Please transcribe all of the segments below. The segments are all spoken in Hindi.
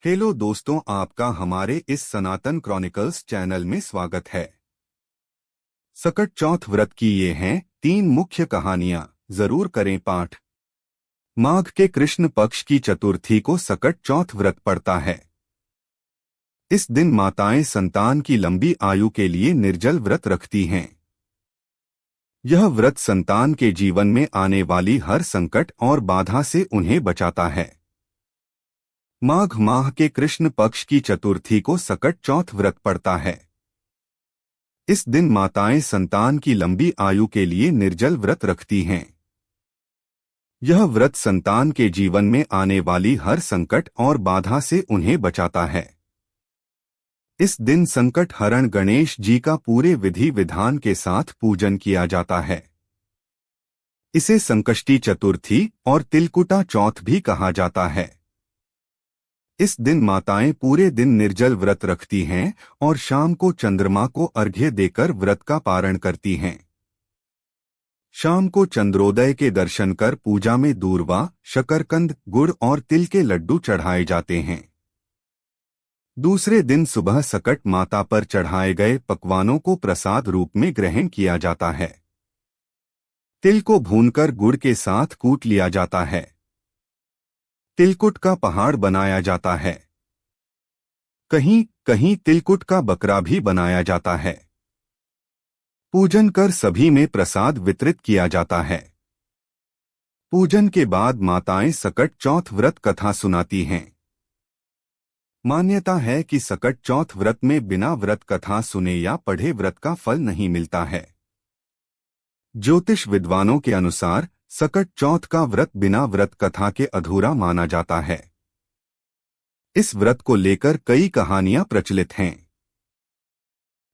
हेलो दोस्तों, आपका हमारे इस सनातन क्रॉनिकल्स चैनल में स्वागत है। सकट चौथ व्रत की ये हैं 3 मुख्य कहानियां, जरूर करें पाठ। माघ के कृष्ण पक्ष की चतुर्थी को सकट चौथ व्रत पड़ता है। इस दिन माताएं संतान की लंबी आयु के लिए निर्जल व्रत रखती हैं। यह व्रत संतान के जीवन में आने वाली हर संकट और बाधा से उन्हें बचाता है। माघ माह के कृष्ण पक्ष की चतुर्थी को सकट चौथ व्रत पड़ता है। इस दिन माताएं संतान की लंबी आयु के लिए निर्जल व्रत रखती हैं। यह व्रत संतान के जीवन में आने वाली हर संकट और बाधा से उन्हें बचाता है। इस दिन संकट हरण गणेश जी का पूरे विधि विधान के साथ पूजन किया जाता है। इसे संकष्टी चतुर्थी और तिलकुटा चौथ भी कहा जाता है। इस दिन माताएं पूरे दिन निर्जल व्रत रखती हैं और शाम को चंद्रमा को अर्घ्य देकर व्रत का पारण करती हैं। शाम को चंद्रोदय के दर्शन कर पूजा में दूर्वा, शकरकंद, गुड़ और तिल के लड्डू चढ़ाए जाते हैं। दूसरे दिन सुबह सकट माता पर चढ़ाए गए पकवानों को प्रसाद रूप में ग्रहण किया जाता है। तिल को भूनकर गुड़ के साथ कूट लिया जाता है। तिलकुट का पहाड़ बनाया जाता है। कहीं कहीं तिलकुट का बकरा भी बनाया जाता है। पूजन कर सभी में प्रसाद वितरित किया जाता है। पूजन के बाद माताएं सकट चौथ व्रत कथा सुनाती हैं। मान्यता है कि सकट चौथ व्रत में बिना व्रत कथा सुने या पढ़े व्रत का फल नहीं मिलता है। ज्योतिष विद्वानों के अनुसार सकट चौथ का व्रत बिना व्रत कथा के अधूरा माना जाता है। इस व्रत को लेकर कई कहानियां प्रचलित हैं,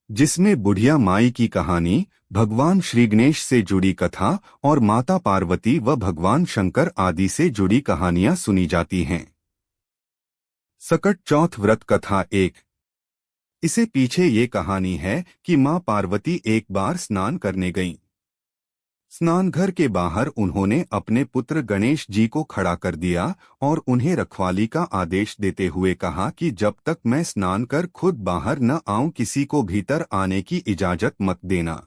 जिसमें बुढ़िया माई की कहानी, भगवान श्री गणेश से जुड़ी कथा और माता पार्वती व भगवान शंकर आदि से जुड़ी कहानियां सुनी जाती हैं। सकट चौथ व्रत कथा 1। इसे पीछे ये कहानी है कि मां पार्वती एक बार स्नान करने गईं। स्नानघर के बाहर उन्होंने अपने पुत्र गणेश जी को खड़ा कर दिया और उन्हें रखवाली का आदेश देते हुए कहा कि जब तक मैं स्नान कर खुद बाहर न आऊं किसी को भीतर आने की इजाजत मत देना।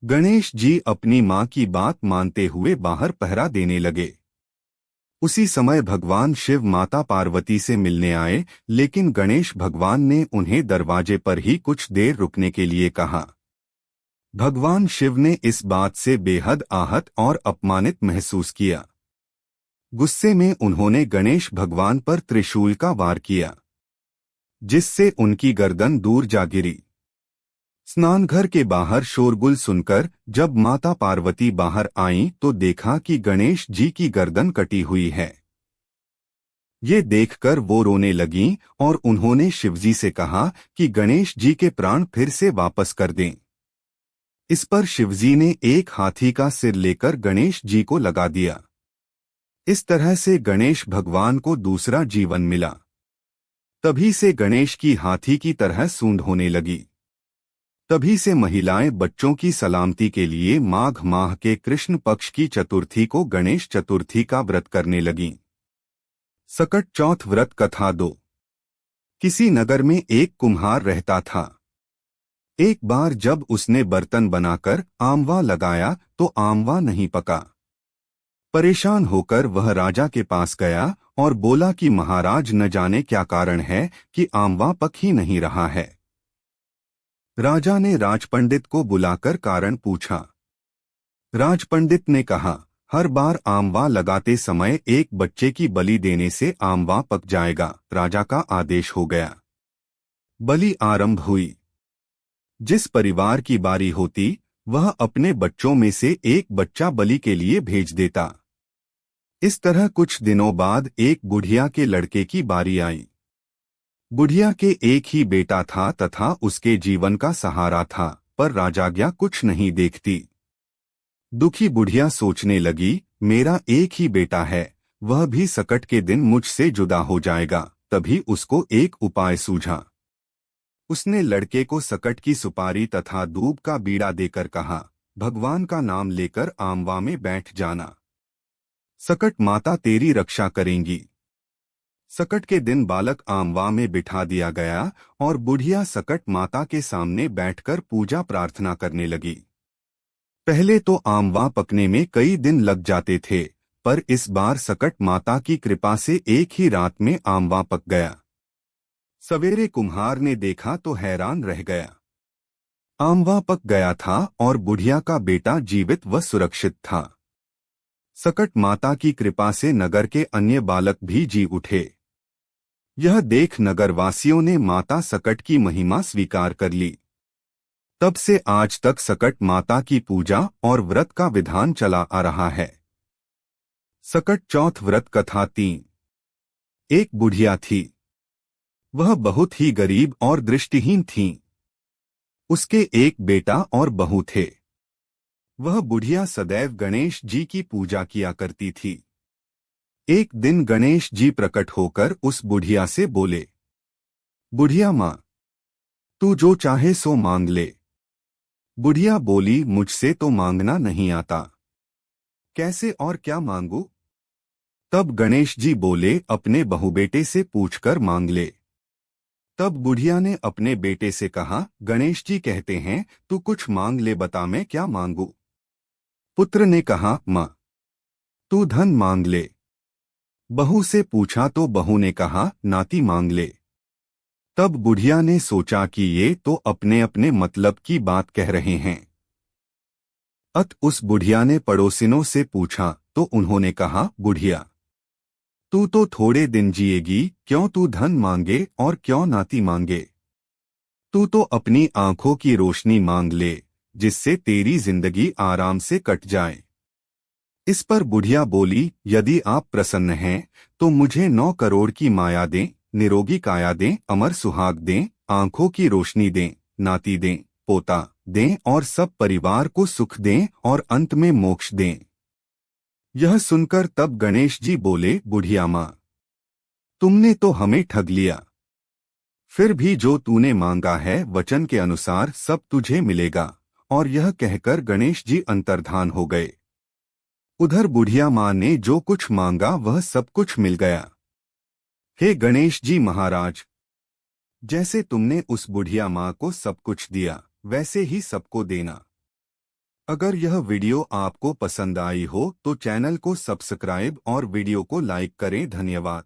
गणेश जी अपनी मां की बात मानते हुए बाहर पहरा देने लगे। उसी समय भगवान शिव माता पार्वती से मिलने आए, लेकिन गणेश भगवान ने उन्हें दरवाजे पर ही कुछ देर रुकने के लिए कहा। भगवान शिव ने इस बात से बेहद आहत और अपमानित महसूस किया। गुस्से में उन्होंने गणेश भगवान पर त्रिशूल का वार किया, जिससे उनकी गर्दन दूर जा गिरी। स्नानघर के बाहर शोरगुल सुनकर जब माता पार्वती बाहर आईं तो देखा कि गणेश जी की गर्दन कटी हुई है। ये देखकर वो रोने लगीं और उन्होंने शिवजी से कहा कि गणेश जी के प्राण फिर से वापस कर दें। इस पर शिवजी ने एक हाथी का सिर लेकर गणेश जी को लगा दिया। इस तरह से गणेश भगवान को दूसरा जीवन मिला। तभी से गणेश की हाथी की तरह सूंड होने लगी। तभी से महिलाएं बच्चों की सलामती के लिए माघ माह के कृष्ण पक्ष की चतुर्थी को गणेश चतुर्थी का व्रत करने लगीं। सकट चौथ व्रत कथा 2। किसी नगर में एक कुम्हार रहता था। एक बार जब उसने बर्तन बनाकर आमवा लगाया तो आमवा नहीं पका। परेशान होकर वह राजा के पास गया और बोला कि महाराज, न जाने क्या कारण है कि आमवा पक ही नहीं रहा है। राजा ने राजपंडित को बुलाकर कारण पूछा। राजपंडित ने कहा, हर बार आमवा लगाते समय एक बच्चे की बलि देने से आमवा पक जाएगा। राजा का आदेश हो गया। बलि आरंभ हुई। जिस परिवार की बारी होती वह अपने बच्चों में से एक बच्चा बलि के लिए भेज देता। इस तरह कुछ दिनों बाद एक बुढ़िया के लड़के की बारी आई। बुढ़िया के एक ही बेटा था तथा उसके जीवन का सहारा था, पर राजाज्ञा कुछ नहीं देखती। दुखी बुढ़िया सोचने लगी, मेरा एक ही बेटा है, वह भी सकट के दिन मुझसे जुदा हो जाएगा। तभी उसको एक उपाय सूझा। उसने लड़के को सकट की सुपारी तथा दूब का बीड़ा देकर कहा, भगवान का नाम लेकर आमवा में बैठ जाना। सकट माता तेरी रक्षा करेंगी। सकट के दिन बालक आमवा में बिठा दिया गया और बुढ़िया सकट माता के सामने बैठकर पूजा प्रार्थना करने लगी। पहले तो आमवा पकने में कई दिन लग जाते थे, पर इस बार सकट माता की कृपा से एक ही रात में आमवा पक गया। सवेरे कुम्हार ने देखा तो हैरान रह गया। आमवा पक गया था और बुढ़िया का बेटा जीवित व सुरक्षित था। सकट माता की कृपा से नगर के अन्य बालक भी जी उठे। यह देख नगरवासियों ने माता सकट की महिमा स्वीकार कर ली। तब से आज तक सकट माता की पूजा और व्रत का विधान चला आ रहा है। सकट चौथ व्रत कथा 3। एक बुढ़िया थी। वह बहुत ही गरीब और दृष्टिहीन थी। उसके एक बेटा और बहू थे। वह बुढ़िया सदैव गणेश जी की पूजा किया करती थी। एक दिन गणेश जी प्रकट होकर उस बुढ़िया से बोले, बुढ़िया माँ, तू जो चाहे सो मांग ले। बुढ़िया बोली, मुझसे तो मांगना नहीं आता, कैसे और क्या मांगू? तब गणेश जी बोले, अपने बहुबेटे से पूछकर मांग ले। तब बुढ़िया ने अपने बेटे से कहा, गणेश जी कहते हैं तू कुछ मांग ले, बता मैं क्या मांगू? पुत्र ने कहा, माँ, तू धन मांग ले। बहू से पूछा तो बहू ने कहा, नाती मांग ले। तब बुढ़िया ने सोचा कि ये तो अपने अपने मतलब की बात कह रहे हैं। उस बुढ़िया ने पड़ोसिनों से पूछा तो उन्होंने कहा, बुढ़िया, तू तो थोड़े दिन जिएगी, क्यों तू धन मांगे और क्यों नाती मांगे? तू तो अपनी आंखों की रोशनी मांग ले, जिससे तेरी जिंदगी आराम से कट जाए। इस पर बुढ़िया बोली, यदि आप प्रसन्न हैं तो मुझे 9 करोड़ की माया दें, निरोगी काया दें, अमर सुहाग दें, आंखों की रोशनी दें, नाती दें, पोता दें और सब परिवार को सुख दें और अंत में मोक्ष दें। यह सुनकर तब गणेश जी बोले, बुढ़िया माँ, तुमने तो हमें ठग लिया। फिर भी जो तूने मांगा है वचन के अनुसार सब तुझे मिलेगा। और यह कहकर गणेश जी अंतर्धान हो गए। उधर बुढ़िया माँ ने जो कुछ मांगा वह सब कुछ मिल गया। हे गणेश जी महाराज, जैसे तुमने उस बुढ़िया माँ को सब कुछ दिया वैसे ही सबको देना। अगर यह वीडियो आपको पसंद आई हो तो चैनल को सब्सक्राइब और वीडियो को लाइक करें। धन्यवाद।